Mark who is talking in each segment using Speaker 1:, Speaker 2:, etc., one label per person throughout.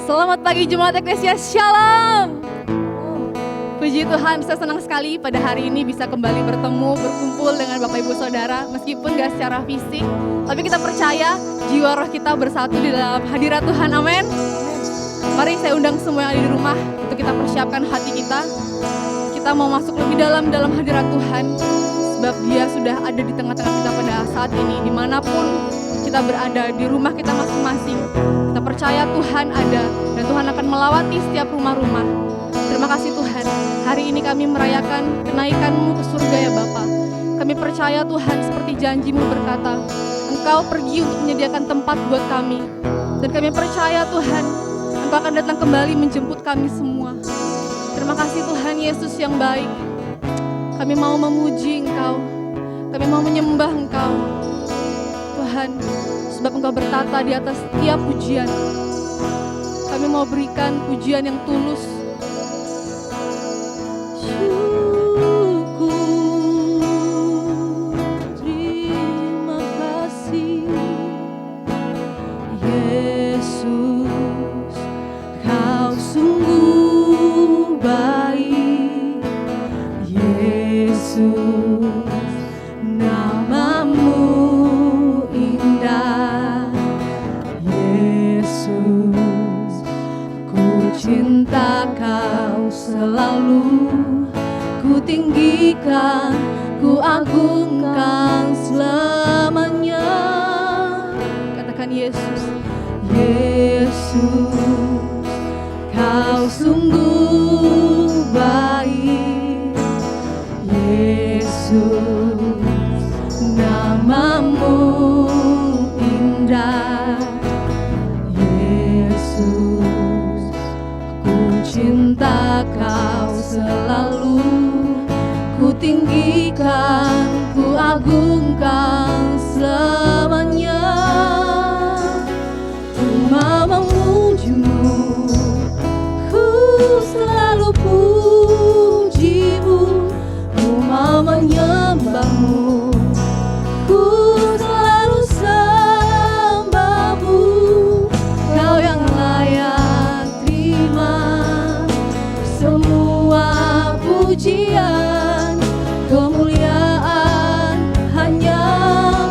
Speaker 1: Selamat pagi Jemaat Eklesia, Shalom. Puji Tuhan, saya senang sekali pada hari ini bisa kembali bertemu, berkumpul dengan Bapak Ibu Saudara. Meskipun gak secara fisik, tapi kita percaya jiwa roh kita bersatu di dalam hadirat Tuhan, amin. Mari saya undang semua yang ada di rumah untuk kita persiapkan hati kita. Kita mau masuk lebih dalam hadirat Tuhan, sebab Dia sudah ada di tengah-tengah kita pada saat ini. Dimanapun kita berada, di rumah kita masing-masing, kita percaya Tuhan ada dan Tuhan akan melawati setiap rumah-rumah. Terima kasih Tuhan, hari ini kami merayakan kenaikan-Mu ke surga ya Bapa. Kami percaya Tuhan seperti janji-Mu berkata, Engkau pergi untuk menyediakan tempat buat kami. Dan kami percaya Tuhan, Engkau akan datang kembali menjemput kami semua. Terima kasih Tuhan Yesus yang baik. Kami mau memuji Engkau, kami mau menyembah Engkau Tuhan, sebab Engkau bertata di atas setiap pujian. Kami mau berikan pujian yang tulus. Terima kasih Yesus, Kau sungguh baik. Yesus, nama-Mu indah. Yesus, ku cinta Kau selalu. Ku tinggikan, ku agungkan selamanya. Katakan Yesus. Yesus, Kau sungguh baik. Yesus, nama-Mu indah. Yesus, ku cinta Kau selalu. Ku tinggikan, ku agungkan selamanya. Ku mau memuji-Mu, ku selalu puji-Mu. Ku mau menyembah-Mu, ku selalu sembah-Mu. Kau yang layak terima semua pujian, kemuliaan hanya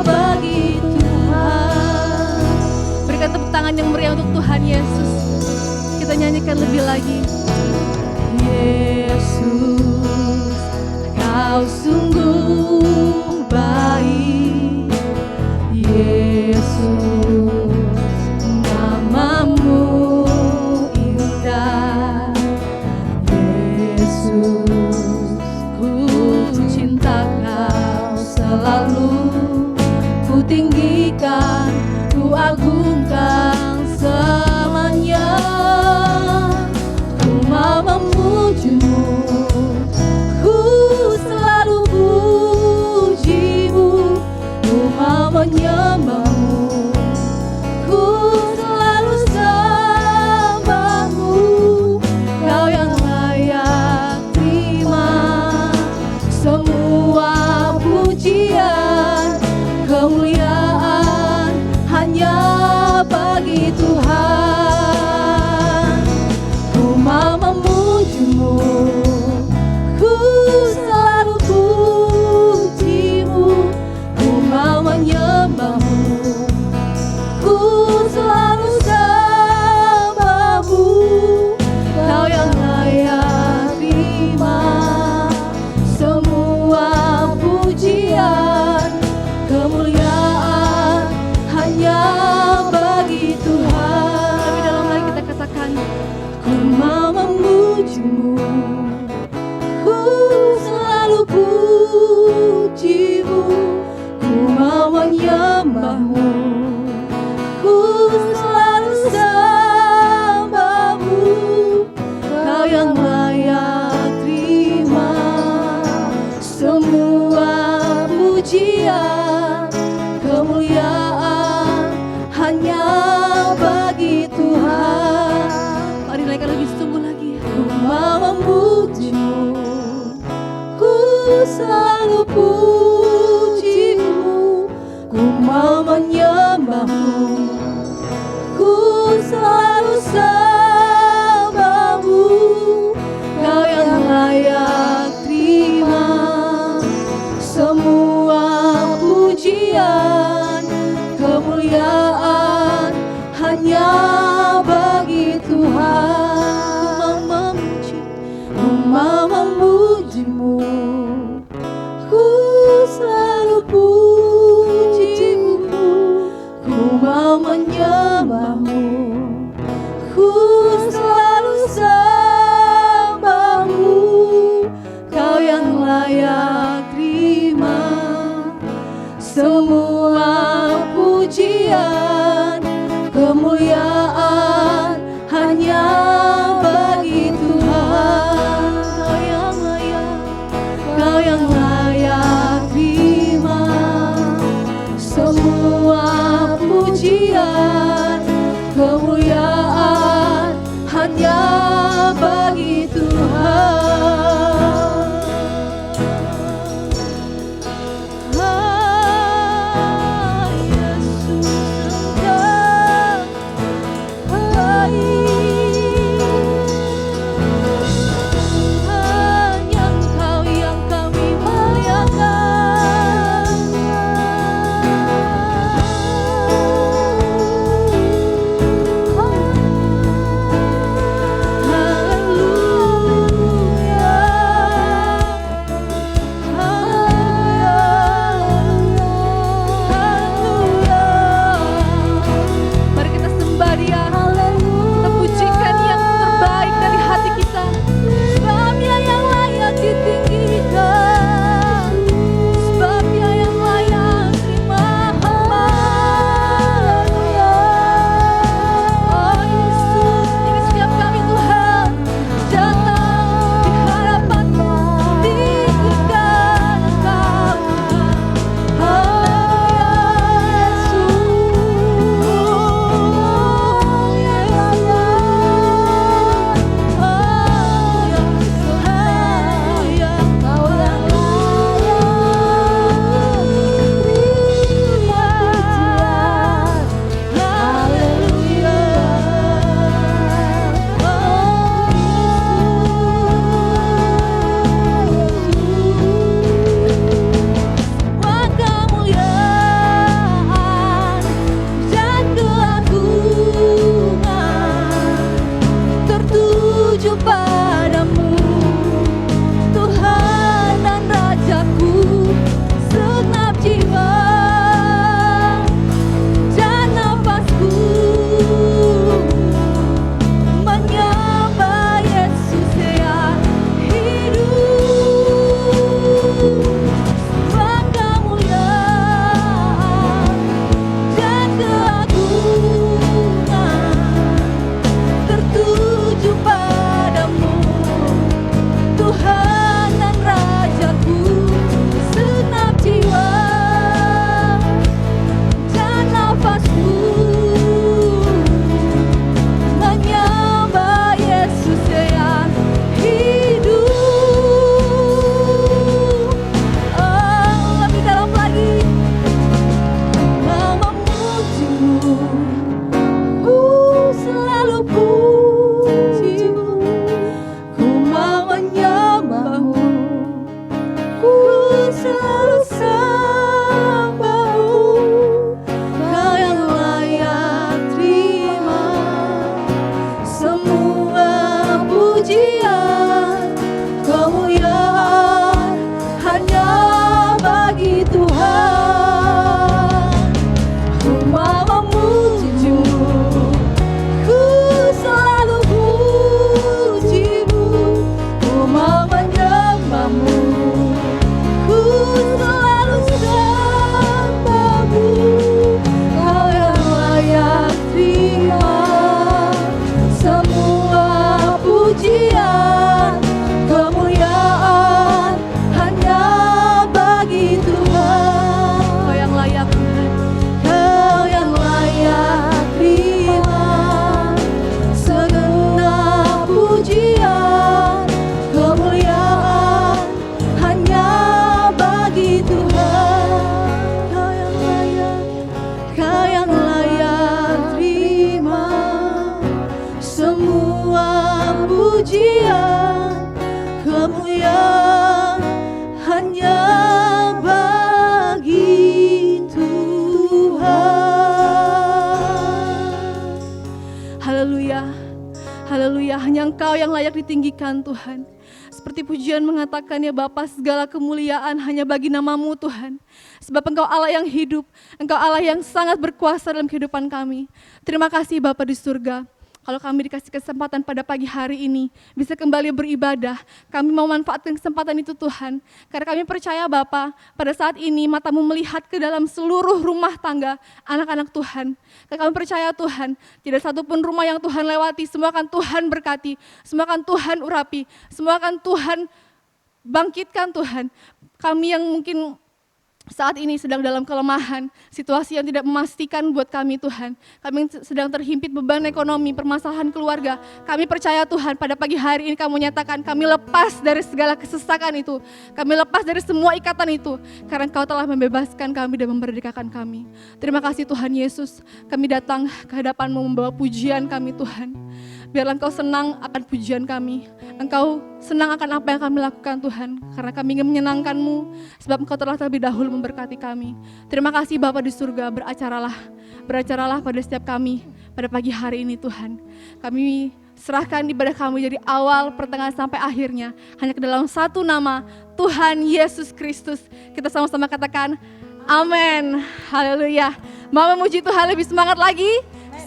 Speaker 1: bagi Tuhan. Berikan tepuk tangan yang meriah untuk Tuhan Yesus. Kita nyanyikan lebih lagi. Yesus, Kau sungguh baik. Yesus, nama-Mu indah. Yesus, ku cinta Kau selalu. Ku tinggikan, ku agungkan selamanya. Ku mau memuji-Mu, ku selalu puji-Mu. Ku mau menyembah-Mu, ku selalu sembah-Mu. Kau yang layak terima semua pujian, kemuliaan hanya bagi Tuhan. Ku mau memuji-Mu, ku selalu puji-Mu. Ku mau menyembah-Mu, ku selalu sembah-Mu. Kau yang layak terima semua pujian, kemuliaan hanya bagi Tuhan. Lebih dalam lagi kita katakan, ku mau memuji-Mu, ku selalu puji-Mu. Ku mau menyembah-Mu, ku selalu sembah-Mu. Kau yang layak terima semua pujian, kemuliaan hanya bagi Tuhan. Mari naikkan lebih sungguh lagi. Ku mau memuji-Mu, ku selalu puji-Mu. Ku mau menyembah-Mu, ku selalu sembah.
Speaker 2: hanya bagi Tuhan. Ku mau memuji-Mu, ku selalu puji-Mu. Ku mau menyembah-Mu, ku selalu sembah-Mu. Kau yang layak terima semua pujian, kemuliaan hanya bagi Tuhan. Kau yang layak terima semua pujian, kemuliaan hanya bagi Tuhan.
Speaker 1: Haleluya, haleluya, hanya Engkau yang layak ditinggikan Tuhan. Seperti pujian mengatakan ya Bapa, segala kemuliaan hanya bagi nama-Mu Tuhan. Sebab Engkau Allah yang hidup, Engkau Allah yang sangat berkuasa dalam kehidupan kami. Terima kasih Bapa di surga. Kalau kami dikasih kesempatan pada pagi hari ini, bisa kembali beribadah, kami mau manfaatkan kesempatan itu Tuhan. Karena kami percaya Bapa, pada saat ini mata-Mu melihat ke dalam seluruh rumah tangga anak-anak Tuhan. Karena kami percaya Tuhan, tidak satupun rumah yang Tuhan lewati, semua akan Tuhan berkati, semua akan Tuhan urapi, semua akan Tuhan bangkitkan Tuhan. Kami yang mungkin saat ini sedang dalam kelemahan, situasi yang tidak memastikan buat kami Tuhan. Kami sedang terhimpit beban ekonomi, permasalahan keluarga. Kami percaya Tuhan pada pagi hari ini Kamu nyatakan kami lepas dari segala kesesakan itu. Kami lepas dari semua ikatan itu. Karena Engkau telah membebaskan kami dan memerdekakan kami. Terima kasih Tuhan Yesus. Kami datang ke hadapan-Mu membawa pujian kami Tuhan. Biarlah Engkau senang akan pujian kami. Engkau senang akan apa yang kami lakukan Tuhan. Karena kami ingin menyenangkan-Mu. Sebab Engkau telah terlebih dahulu memberkati kami. Terima kasih Bapa di surga, beracaralah pada setiap kami pada pagi hari ini Tuhan. Kami serahkan ibadah kami dari awal, pertengahan sampai akhirnya hanya ke dalam satu nama, Tuhan Yesus Kristus. Kita sama-sama katakan amin. Haleluya. Mau memuji Tuhan lebih semangat lagi?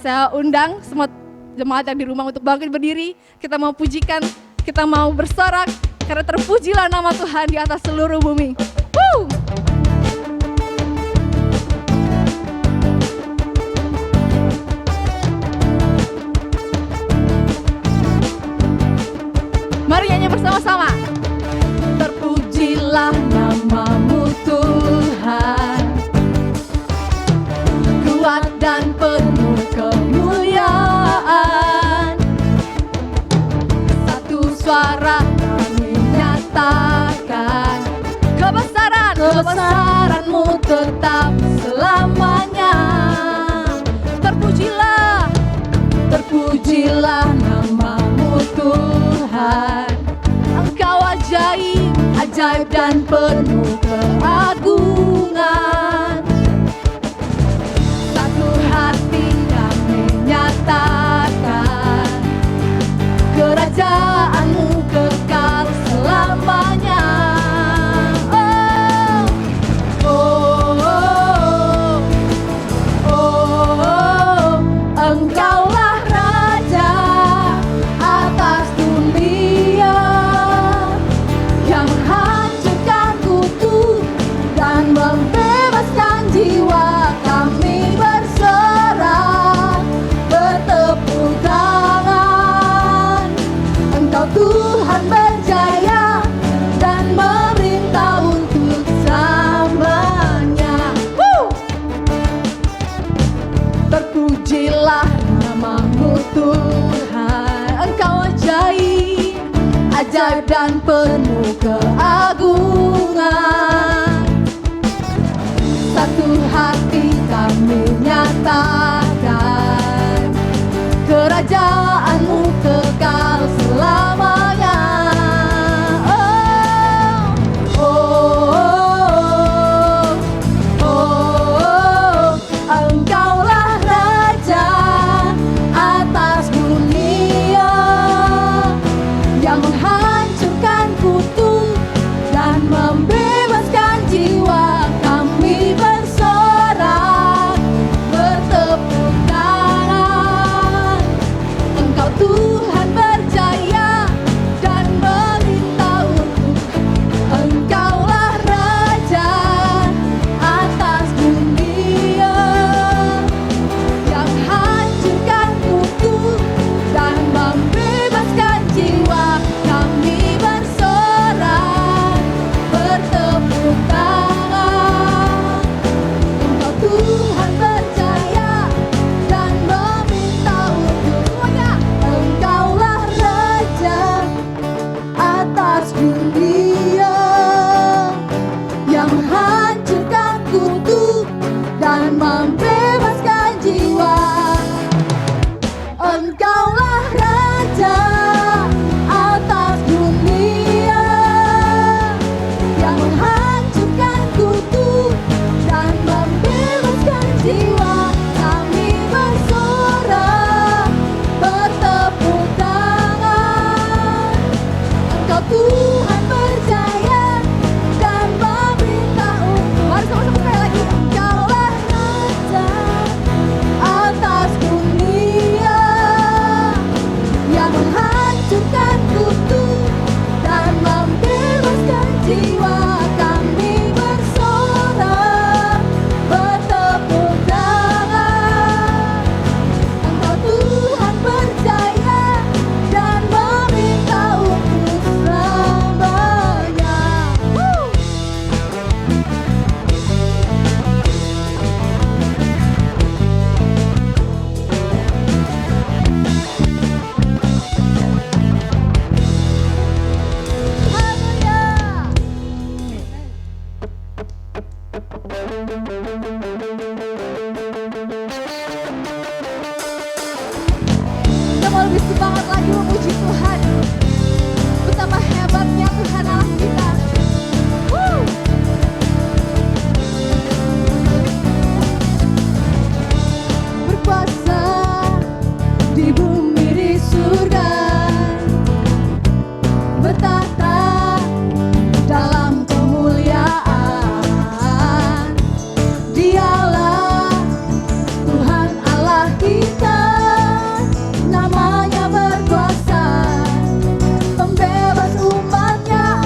Speaker 1: Saya undang semua jemaat yang di rumah untuk bangkit berdiri. Kita mau pujikan, kita mau bersorak, karena terpujilah nama Tuhan di atas seluruh bumi. Woo! Mari nyanyi bersama-sama. Terpujilah nama-Mu Tuhan, kuat dan penuh kemuliaan. Satu suara kami nyatakan, kebesaran-Mu tetap selamanya. Terpujilah nama-Mu Tuhan. Engkau ajaib dan penuh keagungan. Satu hati kami nyatakan, kerajaan-Mu kekal selamanya. Engkaulah Raja atas dunia, yang menghancurkan kutuk dan membebaskan jiwa. Kami bersorak, bertepuk tangan. Engkau Tuhan berjaya dan memerintah untuk selamanya. Terpujilah nama-Mu Tuhan. Engkau ajaib dan penuh keagungan. Satu hati kami nyatakan, kerajaan-Mu kekal selamanya. Engkaulah Raja atas dunia, yang menghancurkan kutuk dan membebaskan jiwa. Kami bersorak, bertepuk tangan. Engkau Tuhan berjaya dan memerintah untuk. Engkaulah Raja atas dunia, yang menghancurkan kutuk dan membebaskan jiwa. Kami bersorak, bertepuk tangan. Engkau Tuhan berjaya dan meminta untuk semuanya. Engkaulah Raja atas dunia, yang menghancurkan kutuk dan membebaskan jiwa. Engkaulah Raja atas dunia, yang menghancurkan kutuk dan membebaskan jiwa. Kami bersorak, semangat lagi memuji Tuhan. Betapa hebatnya Tuhan Allah kita. Berkuasa di bumi di surga, bertata dalam kemuliaan. Dialah Tuhan Allah kita, namanya berkuasa, pembebas umatnya.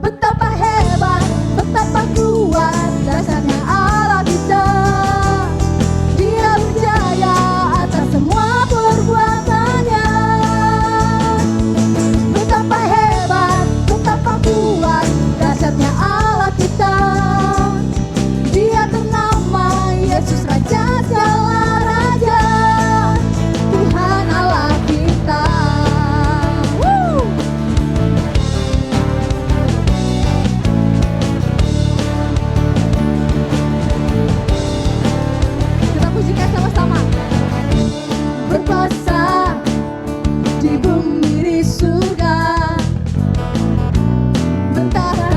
Speaker 1: Betapa hebat, betapa kuat dasarnya Allah kita. Dia berjaya atas semua perbuatannya. Betapa hebat, betapa kuat dasarnya Allah kita. Dia ternama Yesus Raja segala raja, Tuhan Allah kita. Kita pujikan sama-sama. Berkuasa di bumi di surga, bertata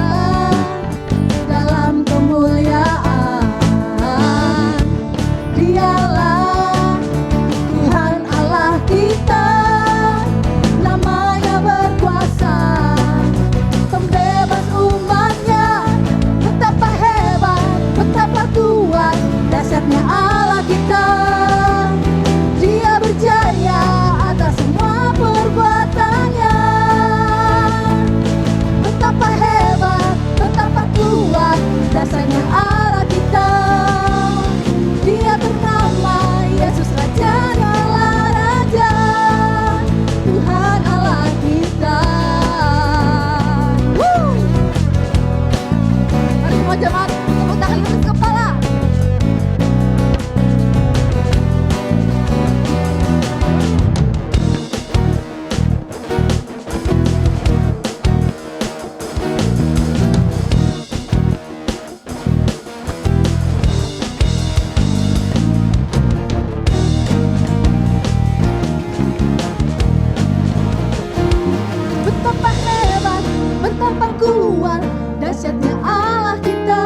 Speaker 1: dalam kemuliaan. Dialah Tuhan Allah kita, namanya berkuasa, pembebas umatnya. Betapa hebat, betapa kuat dasarnya Allah kita. Dia berjaya atas semua perbuatannya. Betapa hebat, betapa kuat dasarnya Allah kita. Dia ternama Yesus Raja segala raja, Tuhan Allah kita. Mari semua jemaat tepuk tangan di atas kepala. Betapa hebat, betapa kuat dahsyatnya Allah kita.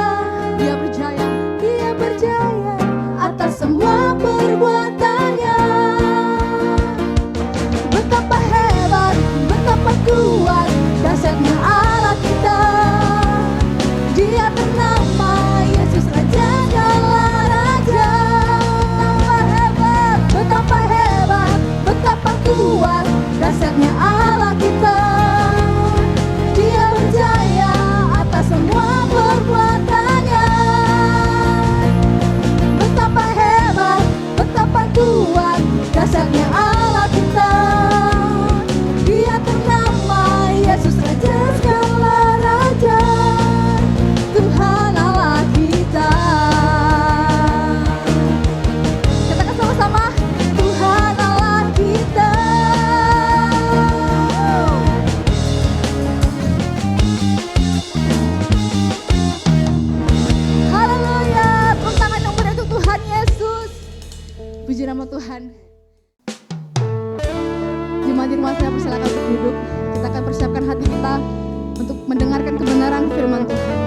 Speaker 1: Dia berjaya atas semua perbuatannya. Betapa hebat, betapa kuat dahsyatnya Allah kita. Dia ternama Yesus Raja segala raja. Betapa hebat, betapa kuat dahsyatnya Allah kita. Dia berjaya atas semua perbuatannya. Betapa hebat, betapa kuat dasarnya Allah kita. Dia ternama Yesus Raja segala raja, Tuhan Allah kita. Katakan sama-sama, Tuhan Allah kita. Haleluya, tepuk tangan yang meriah untuk Tuhan Yesus. Puji nama Tuhan. Jemaat di rumah saya persilakan untuk duduk. Kita akan persiapkan hati kita untuk mendengarkan kebenaran firman Tuhan.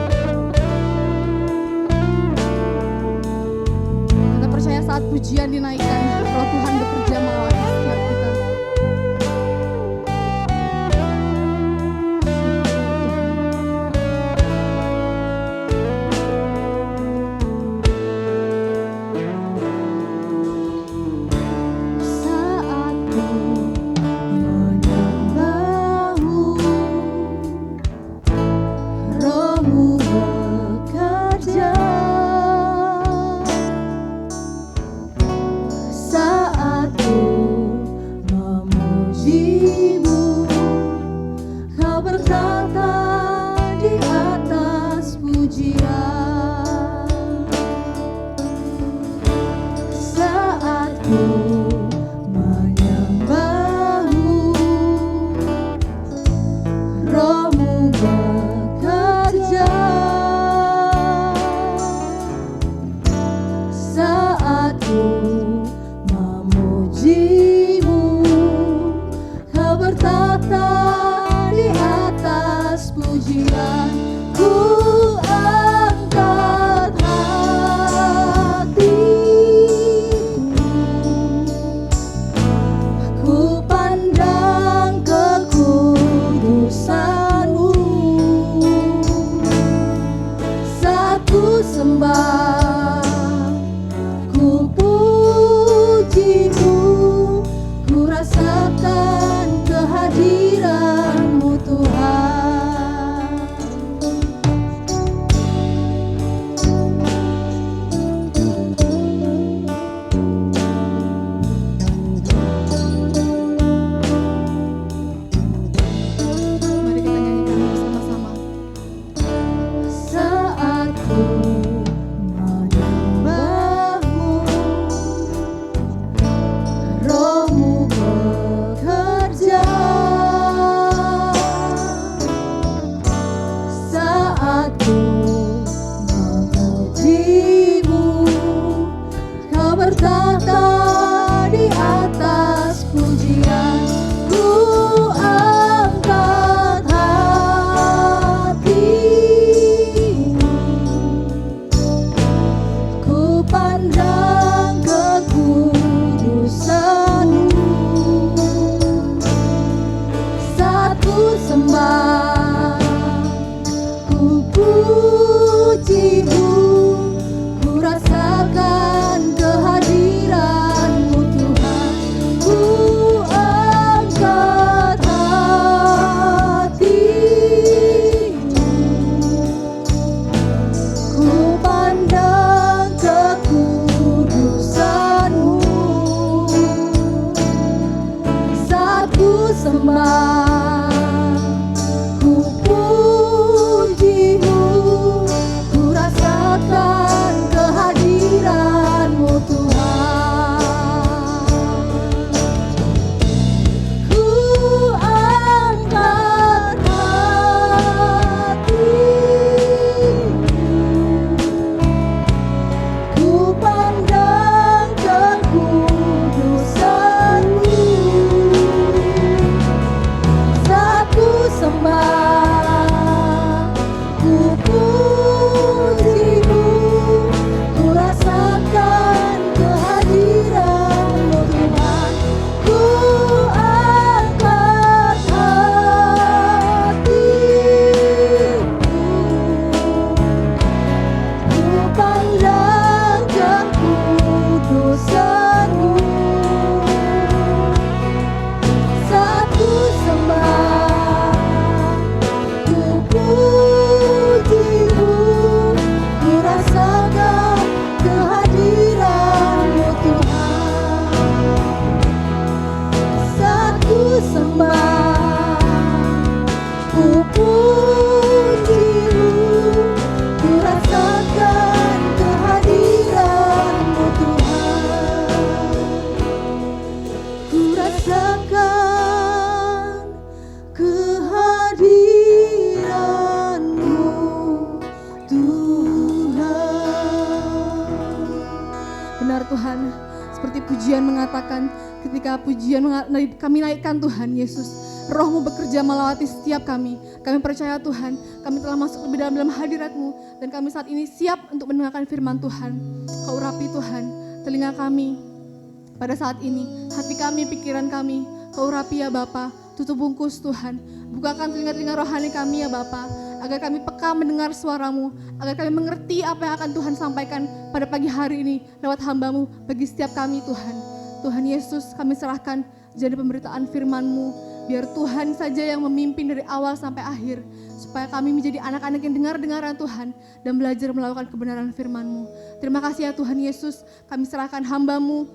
Speaker 1: Kita percaya saat pujian dinaikkan, Roh Tuhan bekerja melalui setiap kita. Saat ku menyembahmu, Roh-Mu bekerja. Saat ku memujimu, Kau berkata di atas pujian. Saat ku menyembah
Speaker 2: rasakan kehadiran-Mu Tuhan.
Speaker 1: Mari kita nyanyikan bersama-sama.
Speaker 2: Saat ku menyembah-Mu, Roh-Mu bekerja. Saat ku memuji-Mu, Kau bertahta di atas pujian. Ku angkat hati, ku pandang kekudusan-Mu. Saat ku sembah, ku puji-Mu, ku rasakan kehadiran-Mu Tuhan. Ku angkat hati, ku pandang kekudusan-Mu. Saat ku sembah, ku puji-Mu, ku rasakan kehadiran-Mu Tuhan. Ku angkat hati, ku pandang kekudusan-Mu. Saat ku sembah, ku puji-Mu, ku rasakan kehadiran-Mu Tuhan. Ku angkat hati, ku pandang kekudusan-Mu. Saat ku sembah, ku puji-Mu, ku rasakan kehadiran-Mu Tuhan. Saat ku sembah, ku puji-Mu, ku rasakan kehadiran-Mu Tuhan. Ku rasakan kehadiran-Mu Tuhan.
Speaker 1: Benar Tuhan, seperti pujian mengatakan, ketika kami naikkan Tuhan Yesus, Roh-Mu bekerja melawati setiap kami. Kami percaya Tuhan, kami telah masuk lebih dalam hadirat-Mu, dan kami saat ini siap untuk mendengarkan firman Tuhan. Kau urapi Tuhan, telinga kami pada saat ini, hati kami, pikiran kami, Kau urapi ya Bapa. Tutup bungkus Tuhan, bukakan telinga-telinga rohani kami ya Bapa, agar kami peka mendengar suara-Mu, agar kami mengerti apa yang akan Tuhan sampaikan pada pagi hari ini lewat hamba-Mu bagi setiap kami Tuhan. Tuhan Yesus, kami serahkan jadi pemberitaan firman-Mu, biar Tuhan saja yang memimpin dari awal sampai akhir, supaya kami menjadi anak-anak yang dengar-dengaran Tuhan dan belajar melakukan kebenaran firman-Mu. Terima kasih ya Tuhan Yesus, kami serahkan hamba-Mu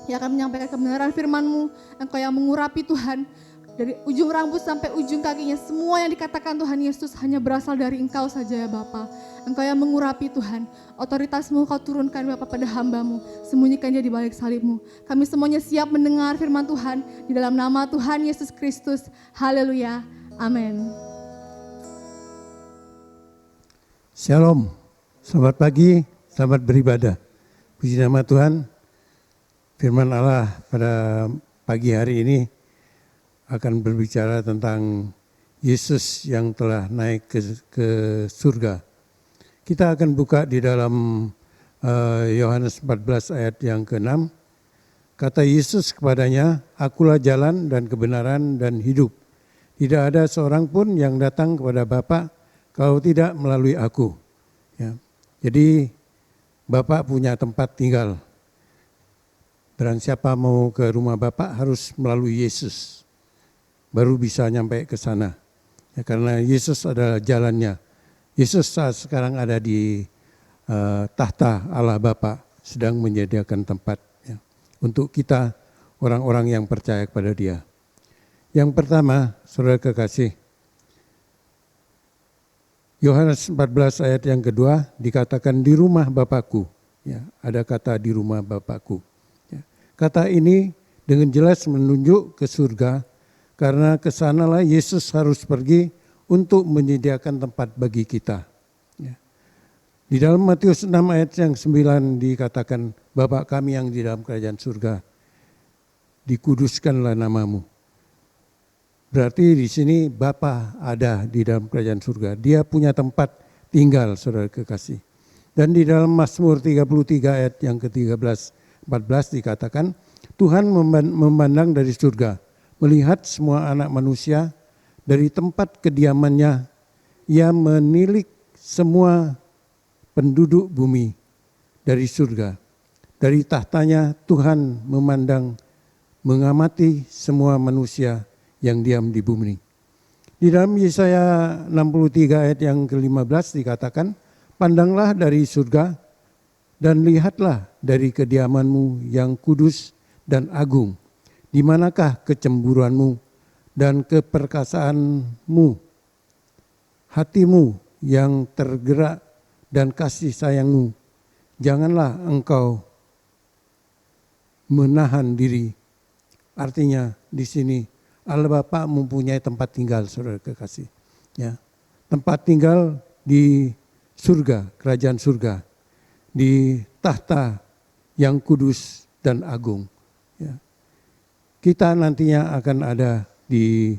Speaker 1: yang akan menyampaikan kebenaran firman-Mu, Engkau yang mengurapi Tuhan, dari ujung rambut sampai ujung kakinya, semua yang dikatakan Tuhan Yesus hanya berasal dari Engkau saja ya Bapa. Engkau yang mengurapi Tuhan, otoritas-Mu Kau turunkan Bapa pada hamba-Mu, sembunyikannya di balik salib-Mu. Kami semuanya siap mendengar firman Tuhan, di dalam nama Tuhan Yesus Kristus. Haleluya, amin.
Speaker 3: Shalom, selamat pagi, selamat beribadah. Puji nama Tuhan, firman Allah pada pagi hari ini akan berbicara tentang Yesus yang telah naik ke surga. Kita akan buka di dalam Yohanes 14 ayat yang ke-6. Kata Yesus kepadanya, "Akulah jalan dan kebenaran dan hidup. Tidak ada seorang pun yang datang kepada Bapa kalau tidak melalui aku." Ya. Jadi Bapa punya tempat tinggal. Barang siapa mau ke rumah Bapa harus melalui Yesus, baru bisa nyampe ke sana. Ya, karena Yesus adalah jalannya. Yesus saat sekarang ada di tahta Allah Bapa, sedang menyediakan tempat ya, untuk kita orang-orang yang percaya kepada Dia. Yang pertama, saudara kekasih, Yohanes 14 ayat yang kedua dikatakan di rumah Bapakku. Ya, ada kata di rumah Bapakku. Ya. Kata ini dengan jelas menunjuk ke surga, karena kesanalah Yesus harus pergi untuk menyediakan tempat bagi kita. Ya. Di dalam Matius 6 ayat yang 9 dikatakan, Bapa kami yang di dalam kerajaan surga, dikuduskanlah namamu. Berarti di sini Bapa ada di dalam kerajaan surga. Dia punya tempat tinggal, saudara kekasih. Dan di dalam Mazmur 33 ayat yang ke-13, 14 dikatakan, Tuhan memandang dari surga, melihat semua anak manusia dari tempat kediamannya. Ia menilik semua penduduk bumi dari surga. Dari tahtanya Tuhan memandang, mengamati semua manusia yang diam di bumi. Di dalam Yesaya 63 ayat yang ke-15 dikatakan, pandanglah dari surga dan lihatlah dari kediamanmu yang kudus dan agung. Di manakah kecemburuanmu dan keperkasaanmu, hatimu yang tergerak dan kasih sayangmu. Janganlah engkau menahan diri. Artinya di sini Allah Bapa mempunyai tempat tinggal, saudara kekasih. Ya, tempat tinggal di surga, kerajaan surga, di tahta yang kudus dan agung. Ya. Kita nantinya akan ada di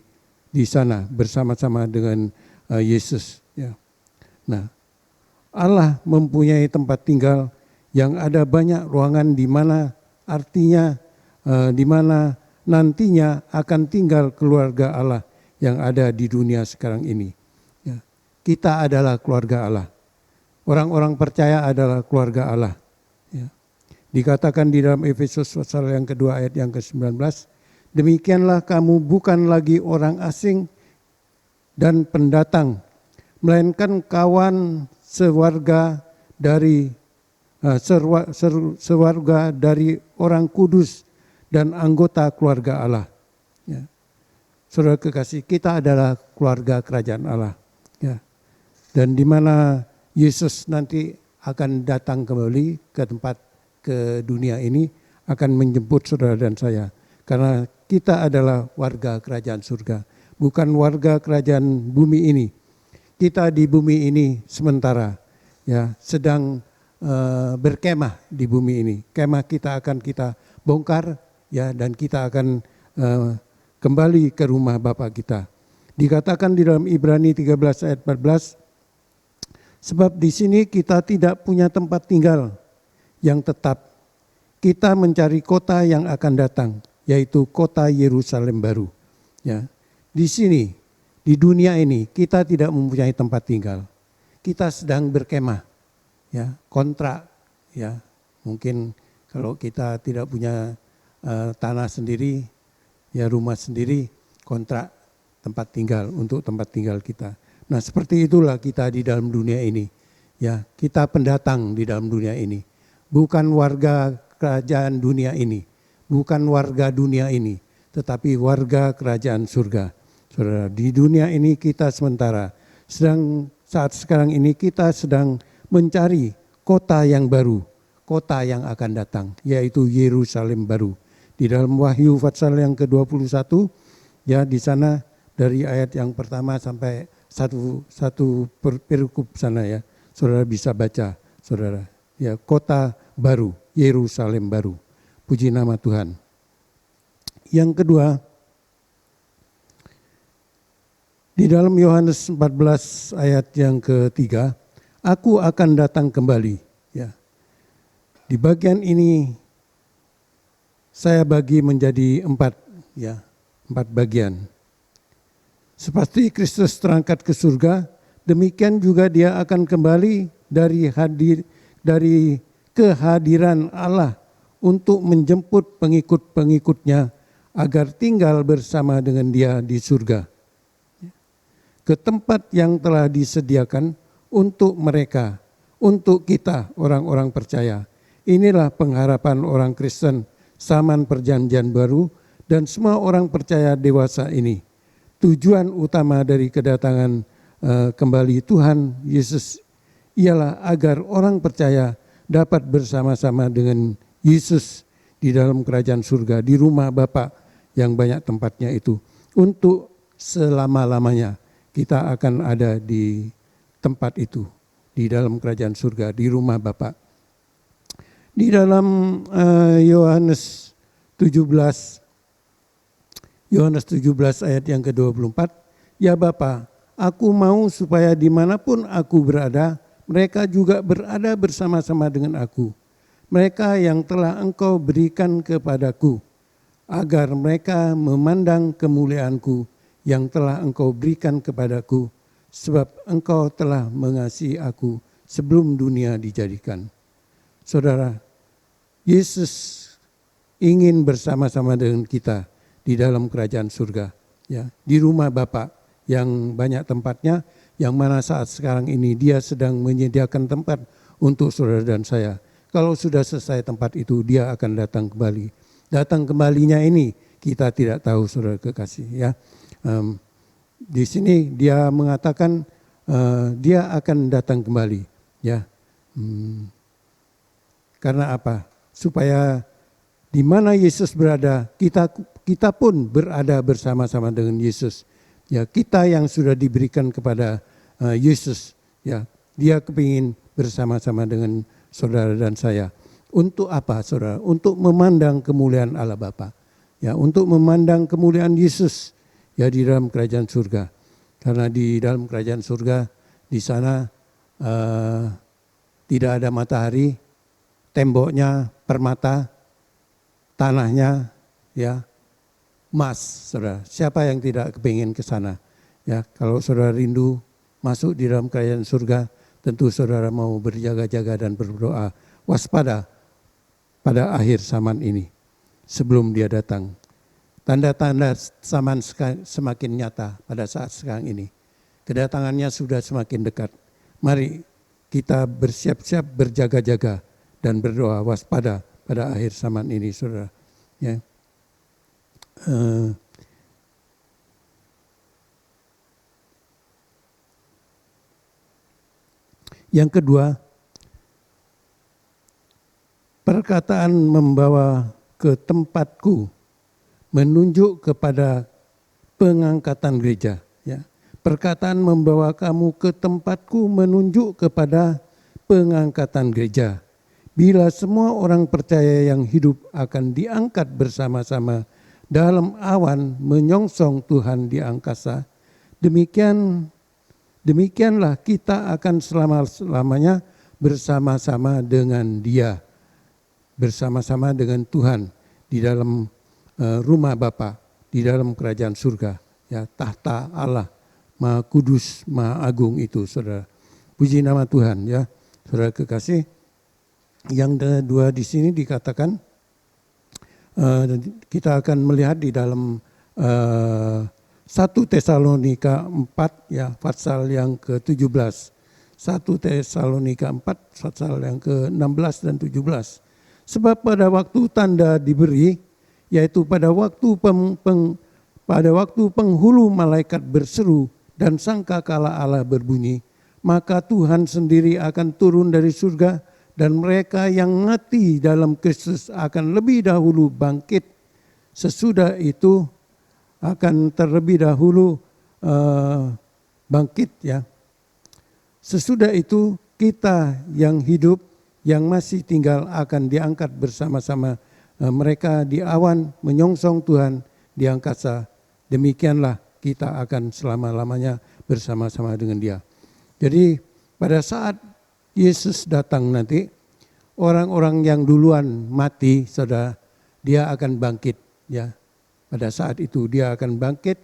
Speaker 3: sana bersama-sama dengan Yesus. Ya. Nah, Allah mempunyai tempat tinggal yang ada banyak ruangan di mana artinya di mana nantinya akan tinggal keluarga Allah yang ada di dunia sekarang ini. Ya. Kita adalah keluarga Allah. Orang-orang percaya adalah keluarga Allah. Ya. Dikatakan di dalam Efesus pasal yang kedua ayat yang ke-19, demikianlah kamu bukan lagi orang asing dan pendatang, melainkan kawan sewarga dari orang kudus dan anggota keluarga Allah. Ya. Saudara kekasih, kita adalah keluarga kerajaan Allah. Ya. Dan di mana Yesus nanti akan datang kembali ke dunia ini, akan menjemput saudara dan saya. Karena kita adalah warga kerajaan surga, bukan warga kerajaan bumi ini. Kita di bumi ini sementara, ya, sedang berkemah di bumi ini. Kemah kita akan kita bongkar, ya, dan kita akan kembali ke rumah Bapa kita. Dikatakan di dalam Ibrani 13 ayat 14, sebab di sini kita tidak punya tempat tinggal yang tetap. Kita mencari kota yang akan datang, yaitu kota Yerusalem baru. Ya, di sini, di dunia ini kita tidak mempunyai tempat tinggal. Kita sedang berkemah, ya, kontrak, ya. Mungkin kalau kita tidak punya tanah sendiri, ya, rumah sendiri, kontrak tempat tinggal untuk tempat tinggal kita. Nah, seperti itulah kita di dalam dunia ini. Ya, kita pendatang di dalam dunia ini. Bukan warga kerajaan dunia ini, bukan warga dunia ini, tetapi warga kerajaan surga. Saudara, di dunia ini kita sementara, saat sekarang ini kita sedang mencari kota yang baru, kota yang akan datang, yaitu Yerusalem baru. Di dalam Wahyu pasal yang ke-21, ya, di sana dari ayat yang pertama sampai satu perikop sana, ya, saudara bisa baca, saudara. Ya, kota baru, Yerusalem baru. Puji nama Tuhan. Yang kedua, di dalam Yohanes 14 ayat yang ketiga, aku akan datang kembali. Ya. Di bagian ini saya bagi menjadi 4 bagian. Seperti Kristus terangkat ke surga, demikian juga dia akan kembali dari kehadiran Allah untuk menjemput pengikut-pengikutnya agar tinggal bersama dengan dia di surga, ke tempat yang telah disediakan untuk mereka, untuk kita orang-orang percaya. Inilah pengharapan orang Kristen zaman perjanjian baru dan semua orang percaya dewasa ini. Tujuan utama dari kedatangan kembali Tuhan Yesus ialah agar orang percaya dapat bersama-sama dengan Yesus di dalam kerajaan surga, di rumah Bapa yang banyak tempatnya itu. Untuk selama-lamanya kita akan ada di tempat itu, di dalam kerajaan surga, di rumah Bapa. Di dalam Yohanes 17 ayat yang ke-24, ya Bapa, aku mau supaya dimanapun aku berada, mereka juga berada bersama-sama dengan aku. Mereka yang telah Engkau berikan kepadaku, agar mereka memandang kemuliaanku yang telah Engkau berikan kepadaku, sebab Engkau telah mengasihi aku sebelum dunia dijadikan. Saudara, Yesus ingin bersama-sama dengan kita di dalam kerajaan surga, ya, di rumah Bapa yang banyak tempatnya, yang mana saat sekarang ini Dia sedang menyediakan tempat untuk saudara dan saya. Kalau sudah selesai tempat itu, Dia akan datang kembali. Datang kembalinya ini kita tidak tahu, saudara kekasih, ya. Di sini Dia mengatakan Dia akan datang kembali, ya. Karena apa? Supaya di mana Yesus berada, kita pun berada bersama-sama dengan Yesus. Ya, kita yang sudah diberikan kepada Yesus, ya, Dia kepingin bersama-sama dengan saudara dan saya. Untuk apa, saudara? Untuk memandang kemuliaan Allah Bapa, ya, untuk memandang kemuliaan Yesus, ya, di dalam kerajaan surga. Karena di dalam kerajaan surga, di sana tidak ada matahari, temboknya permata, tanahnya, ya, emas, saudara. Siapa yang tidak kepingin ke sana? Ya, kalau saudara rindu masuk di dalam kerajaan surga, tentu saudara mau berjaga-jaga dan berdoa, waspada pada akhir zaman ini, sebelum Dia datang. Tanda-tanda zaman semakin nyata pada saat sekarang ini. Kedatangannya sudah semakin dekat. Mari kita bersiap-siap, berjaga-jaga, dan berdoa waspada pada akhir zaman ini, saudara. Ya. Yang kedua, perkataan membawa ke tempatku menunjuk kepada pengangkatan gereja. Ya. Perkataan membawa kamu ke tempatku menunjuk kepada pengangkatan gereja. Bila semua orang percaya yang hidup akan diangkat bersama-sama dalam awan menyongsong Tuhan di angkasa, demikianlah kita akan selama-lamanya bersama-sama dengan Dia, bersama-sama dengan Tuhan di dalam rumah Bapa, di dalam kerajaan surga, ya, tahta Allah Maha Kudus, Maha Agung itu, saudara. Puji nama Tuhan, ya, saudara kekasih. Yang kedua di sini dikatakan, kita akan melihat di dalam 1 Tesalonika 4, ya, pasal yang ke-17. 1 Tesalonika 4, pasal yang ke-16 dan 17. Sebab pada waktu tanda diberi, yaitu pada waktu penghulu malaikat berseru dan sangkakala Allah berbunyi, maka Tuhan sendiri akan turun dari surga, dan mereka yang mati dalam Kristus akan lebih dahulu bangkit. Sesudah itu akan terlebih dahulu bangkit, ya. Sesudah itu kita yang hidup, yang masih tinggal akan diangkat bersama-sama mereka di awan menyongsong Tuhan di angkasa. Demikianlah kita akan selama-lamanya bersama-sama dengan Dia. Jadi pada saat Yesus datang nanti, orang-orang yang duluan mati, saudara, dia akan bangkit, ya. Pada saat itu dia akan bangkit,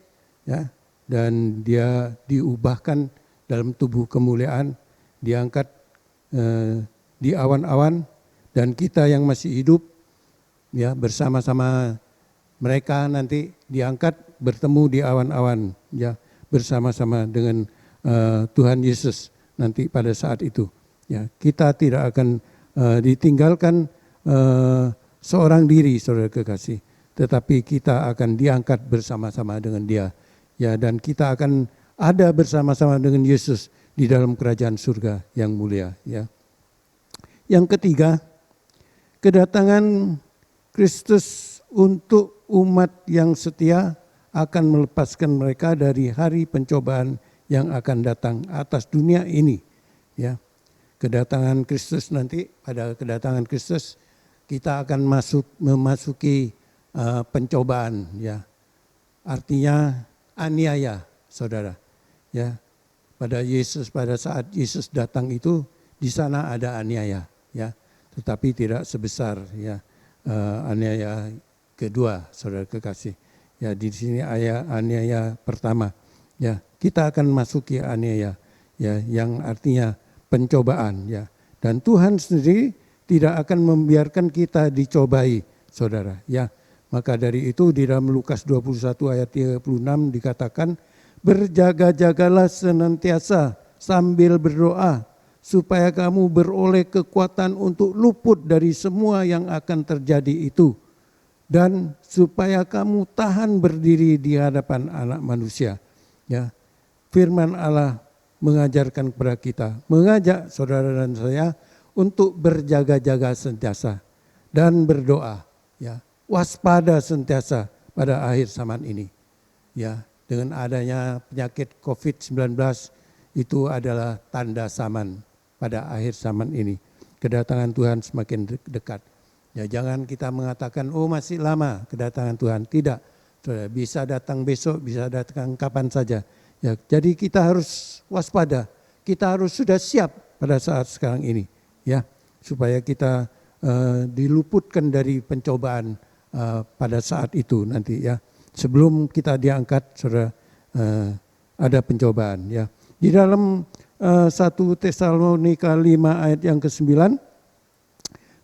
Speaker 3: ya, dan dia diubahkan dalam tubuh kemuliaan, diangkat di awan-awan, dan kita yang masih hidup ya bersama-sama mereka nanti diangkat bertemu di awan-awan ya bersama-sama dengan Tuhan Yesus nanti pada saat itu. Ya, kita tidak akan ditinggalkan seorang diri, saudara kekasih, tetapi kita akan diangkat bersama-sama dengan Dia. Ya, dan kita akan ada bersama-sama dengan Yesus di dalam kerajaan surga yang mulia. Ya. Yang ketiga, kedatangan Kristus untuk umat yang setia akan melepaskan mereka dari hari pencobaan yang akan datang atas dunia ini. Ya, kedatangan Kristus nanti, pada kedatangan Kristus kita akan memasuki pencobaan. Ya, artinya aniaya, saudara. Ya, pada saat Yesus datang itu di sana ada aniaya. Ya, tetapi tidak sebesar ya aniaya kedua, saudara kekasih. Ya, di sini aniaya pertama. Ya, kita akan masuki aniaya ya yang artinya pencobaan ya. Dan Tuhan sendiri tidak akan membiarkan kita dicobai, saudara. Ya, maka dari itu di dalam Lukas 21 ayat 36 dikatakan, berjaga-jagalah senantiasa sambil berdoa supaya kamu beroleh kekuatan untuk luput dari semua yang akan terjadi itu, dan supaya kamu tahan berdiri di hadapan Anak Manusia. Ya, firman Allah mengajarkan kepada kita, mengajak saudara dan saya untuk berjaga-jaga sentiasa dan berdoa, ya, waspada sentiasa pada akhir zaman ini. Ya, dengan adanya penyakit COVID-19 itu adalah tanda zaman pada akhir zaman ini. Kedatangan Tuhan semakin dekat. Ya, jangan kita mengatakan, oh masih lama kedatangan Tuhan. Tidak, saudara, bisa datang besok, bisa datang kapan saja. Ya, jadi kita harus waspada, kita harus sudah siap pada saat sekarang ini, ya, supaya kita diluputkan dari pencobaan pada saat itu nanti, ya. Sebelum kita diangkat, saudara, ada pencobaan, ya. Di dalam 1 Tesalonika 5 ayat yang ke-9,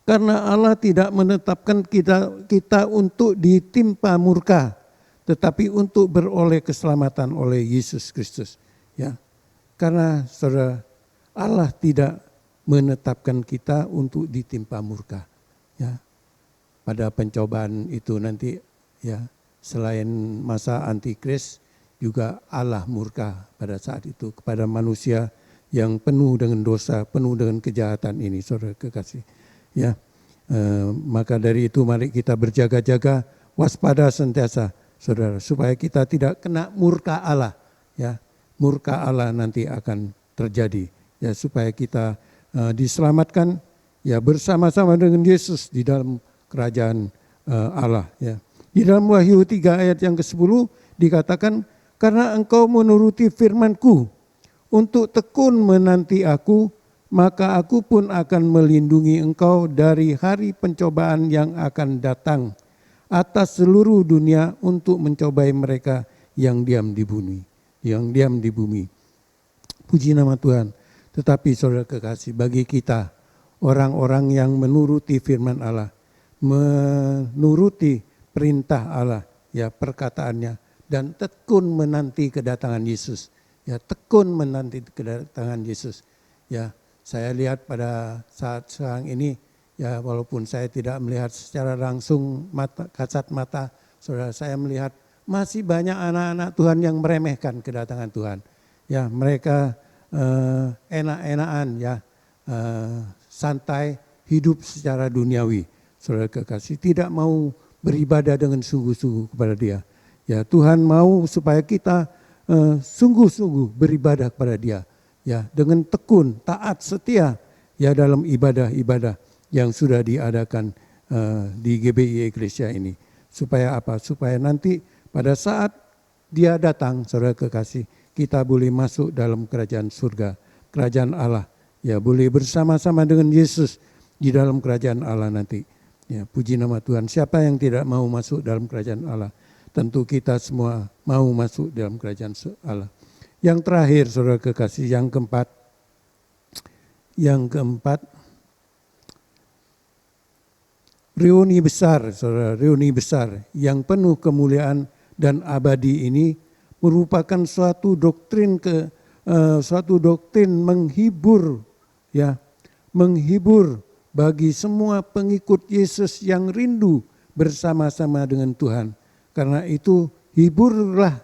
Speaker 3: karena Allah tidak menetapkan kita untuk ditimpa murka, tetapi untuk beroleh keselamatan oleh Yesus Kristus. Ya, karena saudara, Allah tidak menetapkan kita untuk ditimpa murka. Ya, pada pencobaan itu nanti, ya, selain masa antikris, juga Allah murka pada saat itu kepada manusia yang penuh dengan dosa, penuh dengan kejahatan ini, saudara kekasih. Ya, maka dari itu mari kita berjaga-jaga, waspada sentiasa, saudara, supaya kita tidak kena murka Allah. Ya, murka Allah nanti akan terjadi. Ya, supaya kita diselamatkan, ya, bersama-sama dengan Yesus di dalam kerajaan Allah. Ya. Di dalam Wahyu 3 ayat yang ke-10 dikatakan, karena engkau menuruti firman-Ku untuk tekun menanti Aku, maka Aku pun akan melindungi engkau dari hari pencobaan yang akan datang atas seluruh dunia untuk mencobai mereka yang diam di bumi. Puji nama Tuhan. Tetapi saudara kekasih, bagi kita orang-orang yang menuruti firman Allah, menuruti perintah Allah, ya, perkataannya, dan tekun menanti kedatangan Yesus. Ya, tekun menanti kedatangan Yesus. Ya, saya lihat pada saat sekarang ini, ya, walaupun saya tidak melihat secara langsung kasat mata, saudara, saya melihat masih banyak anak-anak Tuhan yang meremehkan kedatangan Tuhan. Ya, mereka enak-enakan, ya, santai, hidup secara duniawi. Saudara kekasih, tidak mau beribadah dengan sungguh-sungguh kepada Dia. Ya, Tuhan mau supaya kita sungguh-sungguh beribadah kepada Dia. Ya, dengan tekun, taat, setia, ya, dalam ibadah-ibadah yang sudah diadakan di GBI Ecclesia ini. Supaya apa? Supaya nanti pada saat Dia datang, saudara kekasih, kita boleh masuk dalam kerajaan surga, kerajaan Allah. Ya, boleh bersama-sama dengan Yesus di dalam kerajaan Allah nanti. Ya, puji nama Tuhan. Siapa yang tidak mau masuk dalam kerajaan Allah? Tentu kita semua mau masuk dalam kerajaan Allah. Yang terakhir, saudara kekasih, yang keempat, reuni besar, saudara, reuni besar yang penuh kemuliaan dan abadi ini merupakan suatu doktrin menghibur, ya, menghibur bagi semua pengikut Yesus yang rindu bersama-sama dengan Tuhan. Karena itu hiburkanlah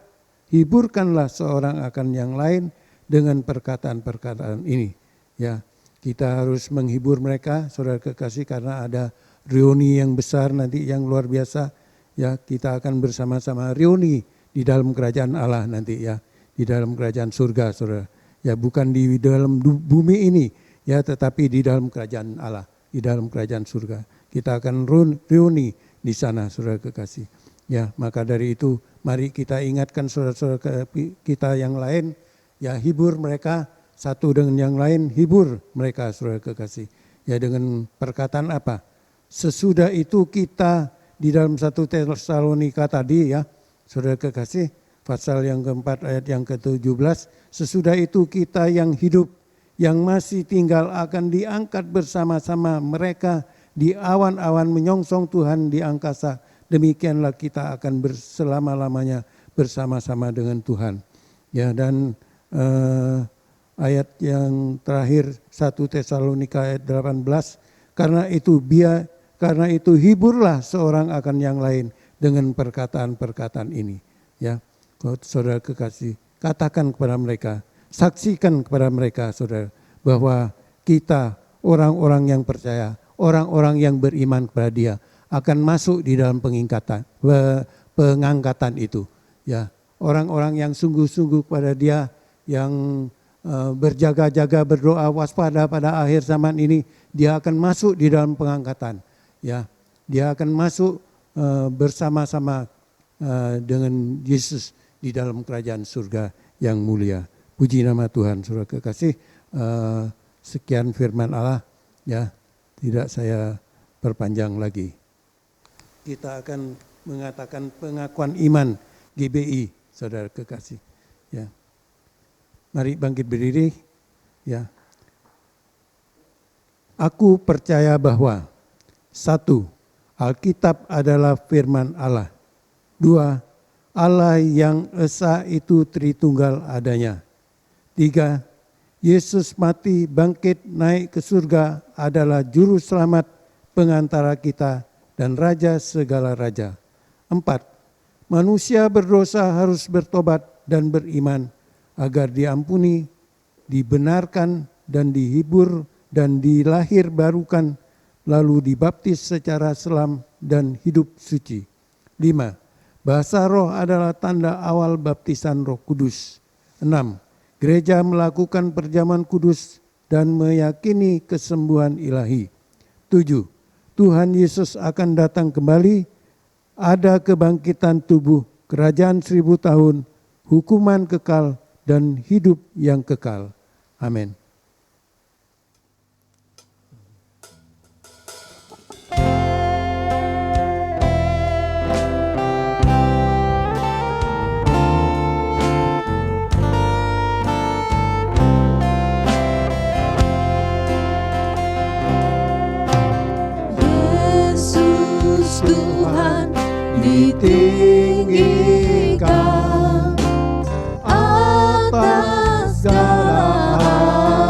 Speaker 3: seorang akan yang lain dengan perkataan-perkataan ini. Ya, kita harus menghibur mereka, saudara kekasih, karena ada reuni yang besar nanti yang luar biasa. Ya, kita akan bersama-sama reuni di dalam kerajaan Allah nanti, ya, di dalam kerajaan surga, saudara. Ya, bukan di dalam bumi ini, ya, tetapi di dalam kerajaan Allah, di dalam kerajaan surga. Kita akan reuni di sana, saudara kekasih. Ya, maka dari itu mari kita ingatkan saudara-saudara kita yang lain, ya, hibur mereka satu dengan yang lain, hibur mereka, saudara kekasih. Ya, dengan perkataan apa? Sesudah itu kita di dalam 1 Tesalonika tadi, ya, saudara kekasih, pasal yang keempat ayat yang ke-17, sesudah itu kita yang hidup, yang masih tinggal akan diangkat bersama-sama mereka di awan-awan menyongsong Tuhan di angkasa. Demikianlah kita akan selama-lamanya bersama-sama dengan Tuhan. Ya, dan ayat yang terakhir 1 Tesalonika ayat 18, karena itu hiburlah seorang akan yang lain dengan perkataan-perkataan ini. Ya, saudara kekasih, katakan kepada mereka, saksikan kepada mereka, saudara, bahwa kita orang-orang yang percaya, orang-orang yang beriman kepada Dia akan masuk di dalam pengangkatan itu. Ya, orang-orang yang sungguh-sungguh kepada Dia, yang berjaga-jaga, berdoa, waspada pada akhir zaman ini, dia akan masuk di dalam pengangkatan. Ya, dia akan masuk bersama-sama dengan Yesus di dalam kerajaan surga yang mulia. Puji nama Tuhan, saudara kekasih. Sekian firman Allah, ya, tidak saya perpanjang lagi. Kita akan mengatakan pengakuan iman GBI, saudara kekasih. Ya, mari bangkit berdiri. Ya, aku percaya bahwa 1. Alkitab adalah firman Allah. 2. Allah yang esa itu Tritunggal adanya. 3. Yesus mati, bangkit, naik ke surga adalah juru selamat, pengantara kita dan raja segala raja. 4. Manusia berdosa harus bertobat dan beriman agar diampuni, dibenarkan dan dihibur dan dilahir barukan, lalu dibaptis secara selam dan hidup suci. 5. Bahasa roh adalah tanda awal baptisan Roh Kudus. 6. Gereja melakukan perjamuan kudus dan meyakini kesembuhan ilahi. 7. Tuhan Yesus akan datang kembali, ada kebangkitan tubuh, kerajaan 1000 tahun, hukuman kekal dan hidup yang kekal. Amin.
Speaker 2: Tuhan ditinggikan atas segala hal.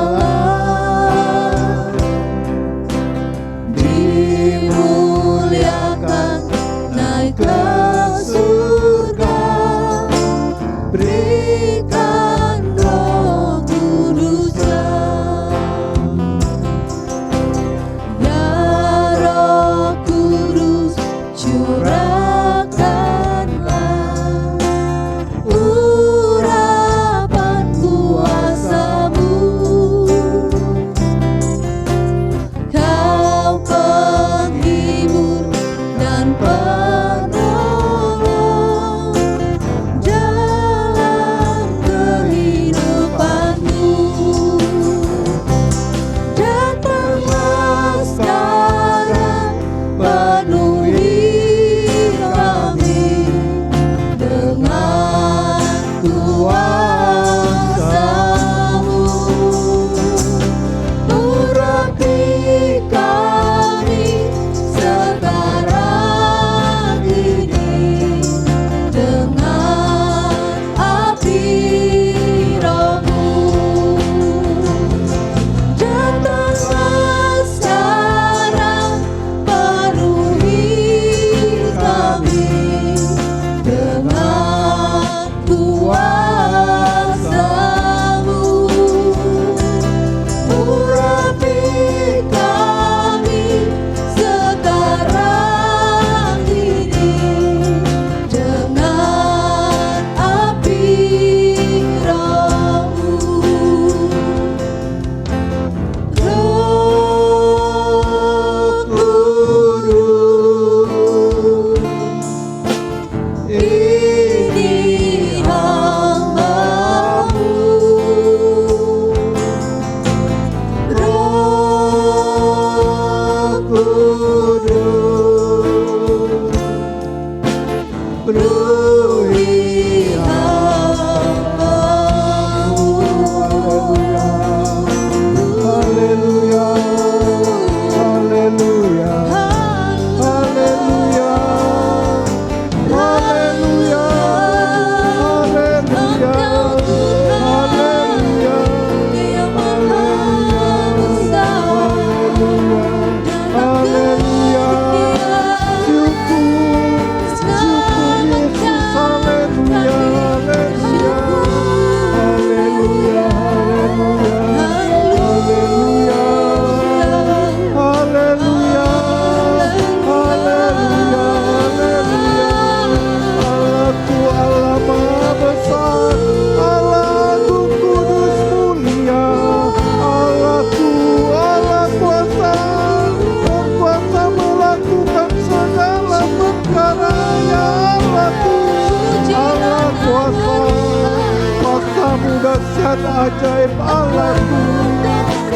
Speaker 3: dahsyat ajaib Allahku.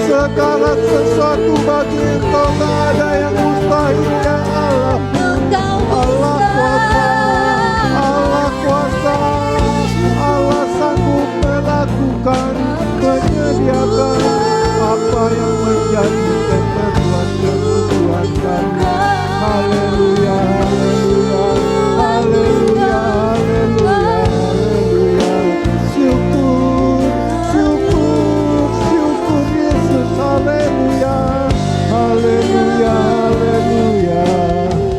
Speaker 3: Segala sesuatu bagi Engkau tak ada yang mustahil ya Allah. Allah kuasa, Allah kuasa, Allah sanggup melakukan, menyediakan apa yang menjadi keperluan kebutuhan kami. Haleluya, haleluya, haleluya, haleluya, haleluya. Syukur, syukur, syukur Yesus. Haleluya, haleluya, haleluya,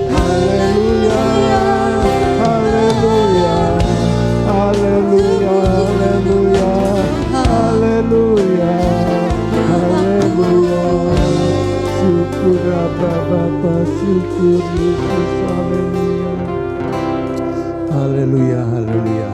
Speaker 3: haleluya, haleluya, haleluya, haleluya, haleluya, haleluya. Syukur Bapa, syukur Yesus. Haleluya, haleluya, haleluya.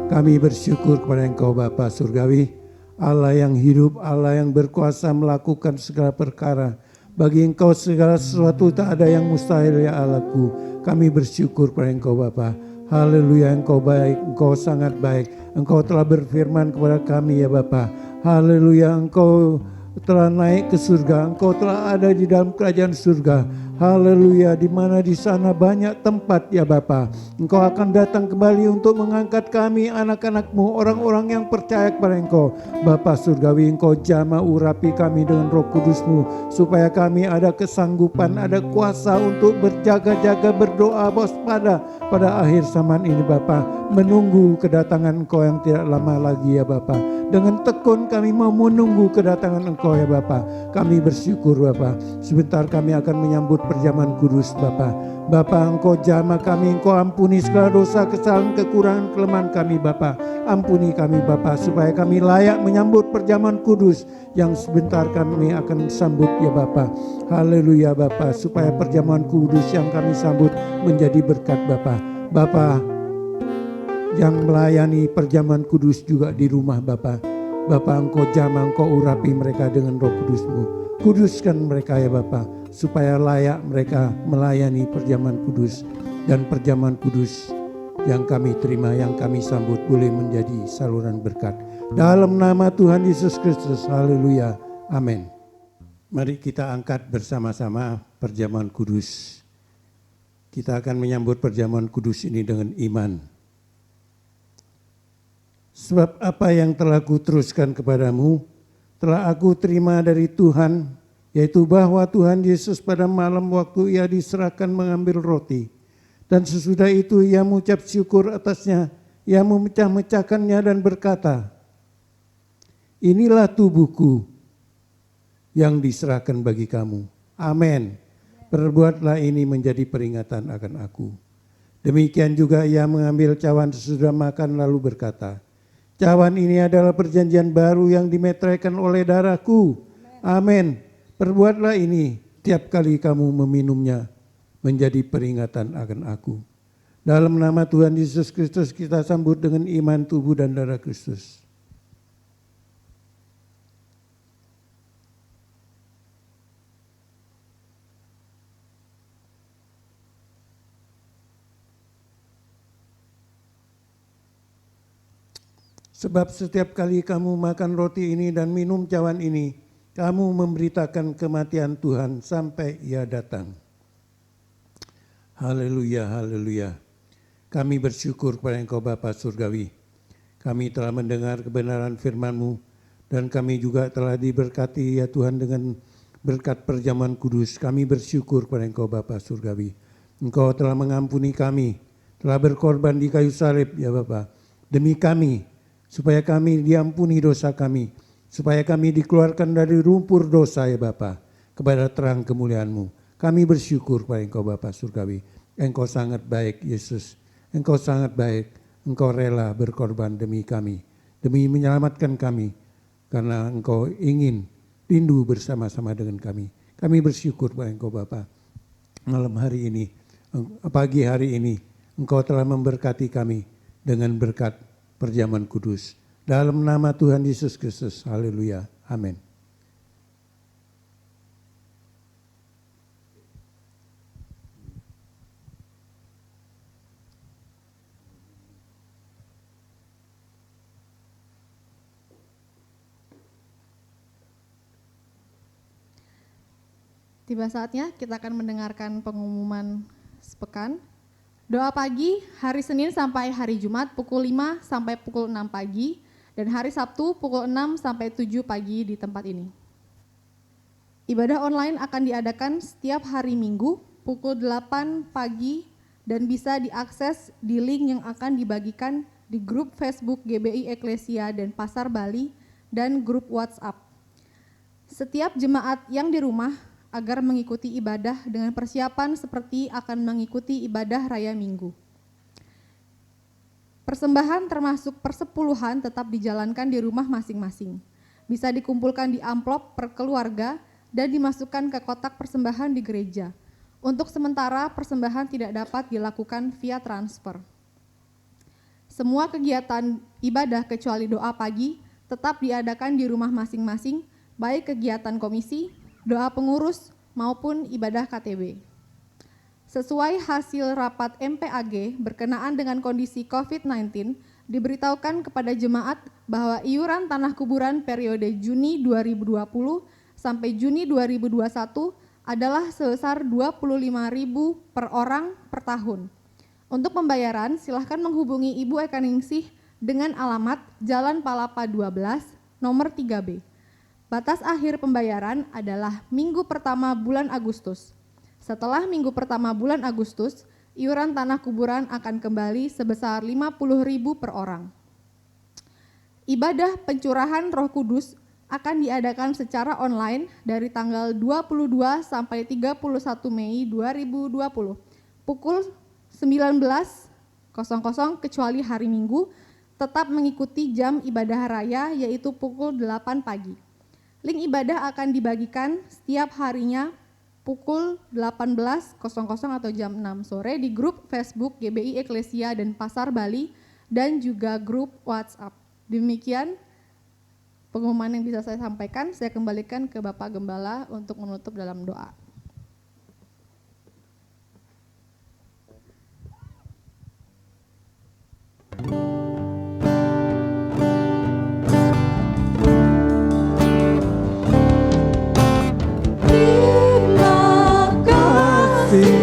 Speaker 3: Kami bersyukur kepada Engkau Bapa Surgawi, Allah yang hidup, Allah yang berkuasa melakukan segala perkara. Bagi Engkau segala sesuatu tak ada yang mustahil ya Allahku. Kami bersyukur kepada Engkau Bapa. Haleluya, Engkau baik, Engkau sangat baik. Engkau telah berfirman kepada kami ya Bapa. Haleluya, Engkau telah naik ke surga, Engkau telah ada di dalam kerajaan surga. Haleluya, di mana di sana banyak tempat ya Bapa. Engkau akan datang kembali untuk mengangkat kami anak-anak-Mu, orang-orang yang percaya kepada Engkau. Bapa Surgawi, Engkau jamah urapi kami dengan Roh Kudus-Mu, supaya kami ada kesanggupan, ada kuasa untuk berjaga-jaga, berdoa waspada pada akhir zaman ini Bapa, menunggu kedatangan Engkau yang tidak lama lagi ya Bapa. Dengan tekun kami mau menunggu kedatangan Engkau ya Bapa. Kami bersyukur Bapa. Sebentar kami akan menyambut perjamuan kudus Bapa. Bapa, Engkau jamah kami, Engkau ampuni segala dosa, kesalahan, kekurangan, kelemahan kami Bapa. Ampuni kami Bapa, supaya kami layak menyambut perjamuan kudus yang sebentar kami akan sambut ya Bapa. Haleluya Bapa, supaya perjamuan kudus yang kami sambut menjadi berkat Bapa. Bapa yang melayani perjamuan kudus juga di rumah Bapa. Bapa, Engkau jamah, Engkau urapi mereka dengan Roh Kudus-Mu. Kuduskan mereka ya Bapa, supaya layak mereka melayani perjamuan kudus. Dan perjamuan kudus yang kami terima, yang kami sambut boleh menjadi saluran berkat. Dalam nama Tuhan Yesus Kristus, haleluya, amin. Mari kita angkat bersama-sama perjamuan kudus. Kita akan menyambut perjamuan kudus ini dengan iman. Sebab apa yang telah kuteruskan kepadamu, telah aku terima dari Tuhan, yaitu bahwa Tuhan Yesus pada malam waktu ia diserahkan mengambil roti. Dan sesudah itu ia mengucap syukur atasnya, ia memecah-mecahkannya dan berkata, inilah tubuhku yang diserahkan bagi kamu. Amin. Perbuatlah ini menjadi peringatan akan aku. Demikian juga ia mengambil cawan sesudah makan lalu berkata, cawan ini adalah perjanjian baru yang dimeteraikan oleh darahku. Amin. Perbuatlah ini tiap kali kamu meminumnya menjadi peringatan akan aku. Dalam nama Tuhan Yesus Kristus kita sambut dengan iman tubuh dan darah Kristus. Sebab setiap kali kamu makan roti ini dan minum cawan ini, kamu memberitakan kematian Tuhan sampai ia datang. Haleluya, haleluya. Kami bersyukur kepada Engkau Bapa Surgawi. Kami telah mendengar kebenaran firman-Mu dan kami juga telah diberkati ya Tuhan dengan berkat perjamuan kudus. Kami bersyukur kepada Engkau Bapa Surgawi. Engkau telah mengampuni kami, telah berkorban di kayu salib ya Bapa, demi kami, supaya kami diampuni dosa kami, supaya kami dikeluarkan dari lumpur dosa ya Bapa, kepada terang kemuliaan-Mu. Kami bersyukur kepada Engkau Bapa Surgawi. Engkau sangat baik Yesus, Engkau sangat baik, Engkau rela berkorban demi kami, demi menyelamatkan kami, karena Engkau ingin rindu bersama-sama dengan kami. Kami bersyukur kepada Engkau Bapa. Malam hari ini, pagi hari ini, Engkau telah memberkati kami dengan berkat perjamuan kudus. Dalam nama Tuhan Yesus Kristus, haleluya, amin.
Speaker 1: Tiba saatnya kita akan mendengarkan pengumuman sepekan. Doa pagi hari Senin sampai hari Jumat pukul 5 sampai pukul 6 pagi dan hari Sabtu pukul 6 sampai 7 pagi di tempat ini. Ibadah online akan diadakan setiap hari Minggu pukul 8 pagi dan bisa diakses di link yang akan dibagikan di grup Facebook GBI Eklesia dan Pasar Bali dan grup WhatsApp. Setiap jemaat yang di rumah agar mengikuti ibadah dengan persiapan seperti akan mengikuti ibadah Raya Minggu. Persembahan termasuk persepuluhan tetap dijalankan di rumah masing-masing. Bisa dikumpulkan di amplop per keluarga dan dimasukkan ke kotak persembahan di gereja. Untuk sementara persembahan tidak dapat dilakukan via transfer. Semua kegiatan ibadah kecuali doa pagi tetap diadakan di rumah masing-masing, baik kegiatan komisi, doa pengurus, maupun ibadah KTB. Sesuai hasil rapat MPAG berkenaan dengan kondisi COVID-19, diberitahukan kepada jemaat bahwa iuran tanah kuburan periode Juni 2020 sampai Juni 2021 adalah sebesar 25.000 per orang per tahun. Untuk pembayaran, silahkan menghubungi Ibu Eka Ningsih dengan alamat Jalan Palapa 12, nomor 3B. Batas akhir pembayaran adalah minggu pertama bulan Agustus. Setelah minggu pertama bulan Agustus, iuran tanah kuburan akan kembali sebesar 50.000 per orang. Ibadah pencurahan Roh Kudus akan diadakan secara online dari tanggal 22 sampai 31 Mei 2020 pukul 19.00 kecuali hari Minggu, tetap mengikuti jam ibadah raya yaitu pukul 8 pagi. Link ibadah akan dibagikan setiap harinya pukul 18.00 atau jam 6 sore di grup Facebook GBI Eklesia dan Pasar Bali dan juga grup WhatsApp. Demikian pengumuman yang bisa saya sampaikan. Saya kembalikan ke Bapak Gembala untuk menutup dalam doa.
Speaker 2: Terima kasih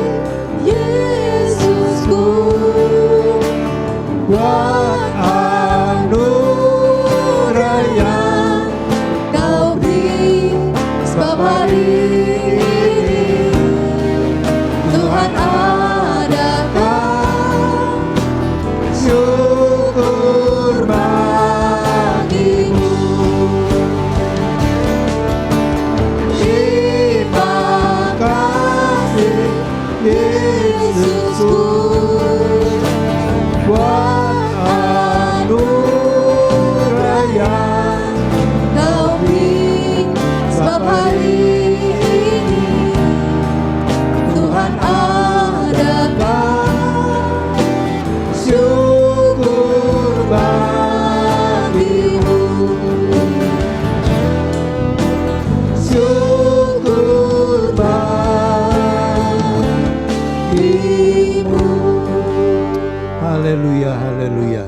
Speaker 2: Yesusku buat anugerah yang Kau beri, sebab hari ini Tuhan adakan syukur bagimu. Terima kasih Yesusku buat anugerah yang Kau beri, sebab hari ini Tuhan adakan syukur bagimu. Syukur bagimu.
Speaker 3: Haleluya, haleluya.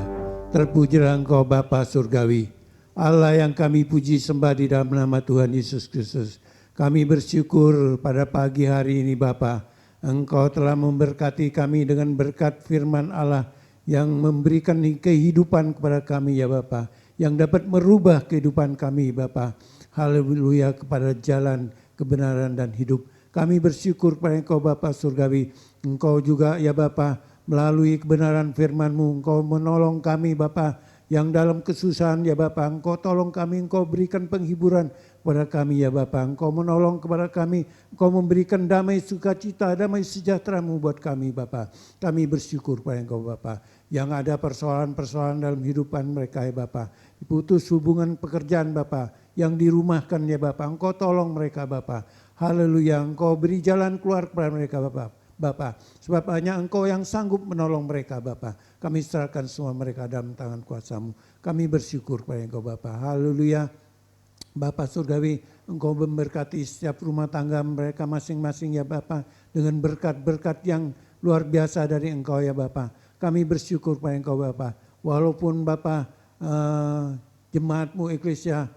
Speaker 3: Terpujilah Engkau Bapa Surgawi, Allah yang kami puji sembah di dalam nama Tuhan Yesus Kristus. Kami bersyukur pada pagi hari ini Bapa, Engkau telah memberkati kami dengan berkat firman Allah yang memberikan kehidupan kepada kami ya Bapa, yang dapat merubah kehidupan kami Bapa. Haleluya, kepada jalan kebenaran dan hidup. Kami bersyukur kepada Engkau Bapa Surgawi. Engkau juga ya Bapa, melalui kebenaran firman-Mu, Engkau menolong kami Bapa, yang dalam kesusahan ya Bapa, Engkau tolong kami, Engkau berikan penghiburan kepada kami ya Bapa, Engkau menolong kepada kami, Engkau memberikan damai sukacita, damai sejahtera-Mu buat kami Bapa. Kami bersyukur kepada Engkau Bapa, yang ada persoalan-persoalan dalam kehidupan mereka ya Bapa, putus hubungan pekerjaan Bapa, yang dirumahkan ya Bapa, Engkau tolong mereka Bapa. Haleluya, Engkau beri jalan keluar kepada mereka Bapa, sebab hanya Engkau yang sanggup menolong mereka Bapa. Kami serahkan semua mereka dalam tangan kuasa-Mu. Kami bersyukur kepada Engkau Bapa. Haleluya. Bapa Surgawi, Engkau memberkati setiap rumah tangga mereka masing-masing ya Bapa, dengan berkat-berkat yang luar biasa dari Engkau ya Bapa. Kami bersyukur kepada Engkau Bapa. Walaupun Bapa jemaat-Mu Eklesia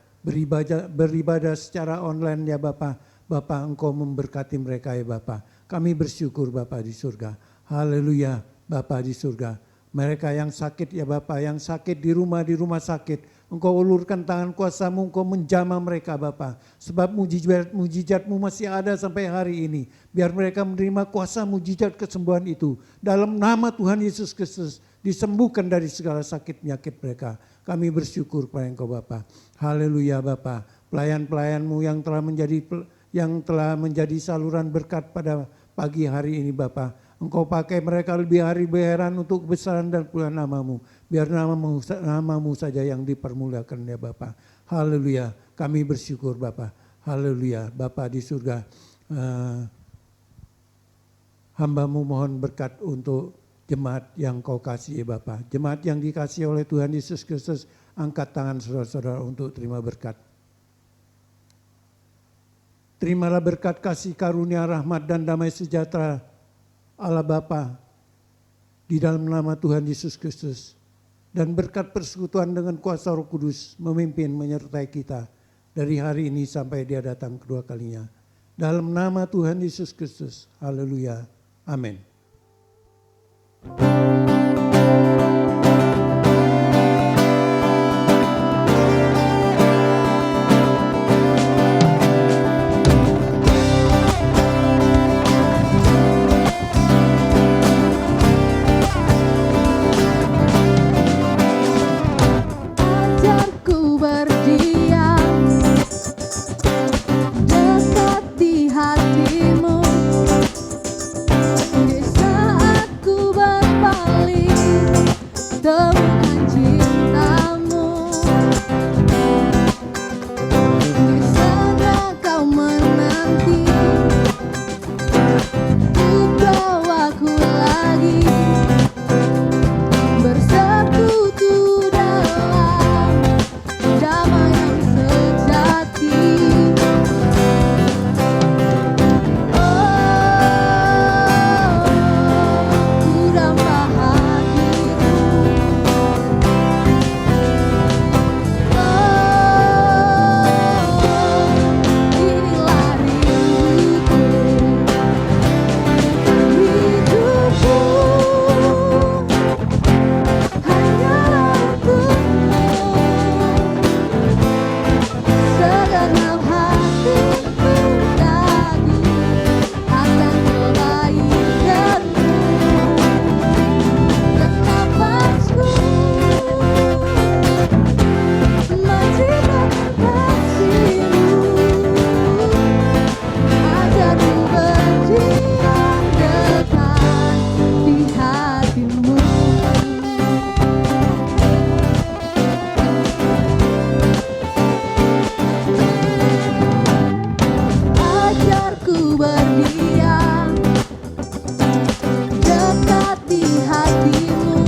Speaker 3: beribadah secara online ya Bapa, Bapa, Engkau memberkati mereka ya Bapa. Kami bersyukur Bapa di surga. Haleluya Bapa di surga. Mereka yang sakit ya Bapa, yang sakit di rumah sakit. Engkau ulurkan tangan kuasa-Mu, Engkau menjamah mereka Bapa. Sebab mujizat-Mu masih ada sampai hari ini. Biar mereka menerima kuasa mujizat kesembuhan itu. Dalam nama Tuhan Yesus Kristus, disembuhkan dari segala sakit penyakit mereka. Kami bersyukur kepada Engkau Bapa. Haleluya Bapa. Pelayan-pelayan-Mu yang telah menjadi saluran berkat pada pagi hari ini Bapa. Engkau pakai mereka lebih heran untuk kebesaran dan kemuliaan nama-Mu. Biar nama-Mu saja yang dipermuliakan ya Bapa. Haleluya. Kami bersyukur Bapa. Haleluya. Bapa di surga. Hamba-Mu mohon berkat untuk jemaat yang Kau kasih ya Bapa. Jemaat yang dikasih oleh Tuhan Yesus Kristus. Angkat tangan saudara-saudara untuk terima berkat. Terimalah berkat kasih karunia rahmat dan damai sejahtera Allah Bapa di dalam nama Tuhan Yesus Kristus. Dan berkat persekutuan dengan kuasa Roh Kudus memimpin menyertai kita dari hari ini sampai Dia datang kedua kalinya. Dalam nama Tuhan Yesus Kristus. Haleluya. Amin.
Speaker 2: Ajarku berdiam dekat di hati-Mu, di saat ku berpaling temukan cinta-Mu. Di sana Kau menanti untuk bawaku lagi bersekutu dalam damai yang sejati. Ku dapat hatimu. Inilah rinduku, hidupku hanyalah untukmu. Segenap hatiku ragu akan kebaikan-Mu. Dan nafasku mencintai kasih-Mu. Ajarku berdiam dekat di hati-Mu. Ajarku berdiam dekat di hati-Mu,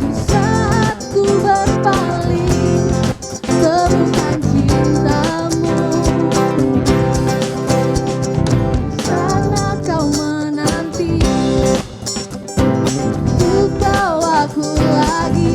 Speaker 2: di saat ku berpaling temukan cinta-Mu. Di sana Kau menanti untuk bawaku lagi